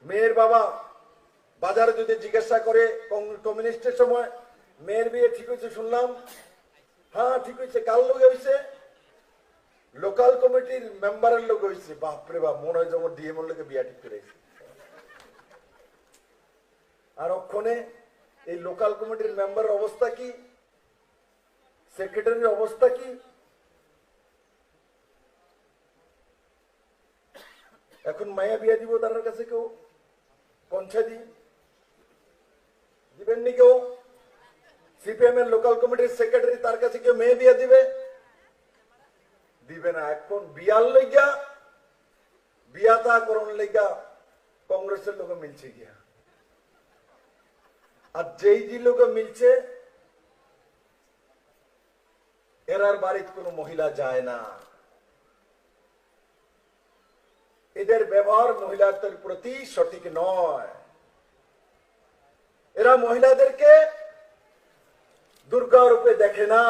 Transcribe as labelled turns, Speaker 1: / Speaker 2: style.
Speaker 1: মেয়ের বাবা বাজারে যদি জিজ্ঞাসা করে কমিউনিস্টের সময় মেয়ের বিয়ে ঠিক হয়েছে শুনলাম, হ্যাঁ ঠিক হয়েছে, কার লোক হয়েছে? লোকাল কমিটির মেম্বারের লোক হয়েছে। বাপরে বাপ, মনে হয় যেমন ডিএমএর লোকে বিয়া ঠিক করে। আর ওখানে এই লোকাল কমিটির মেম্বারের অবস্থা কি, সেক্রেটারির অবস্থা কি? এখন মায়া বিয়া দিব তার কাছে কেউ পঞ্চায়েত দিবেন নি? কেউ সিপিএম এর লোকাল কমিটির সেক্রেটারি তার কাছে কেউ মেয়ে বিয়া দিবে? দিবে না। এখন বিয়ার লেগা বিয়াতা করণ লেগা কংগ্রেসের লোক মিলছে গিয়া, আর যেই যে লোক মিলছে এরার বাড়িতে কোনো মহিলা যায় না। এদের ব্যবহার মহিলাদের প্রতি সঠিক নয়। এরা মহিলাদেরকে দুর্গা রূপে দেখে না।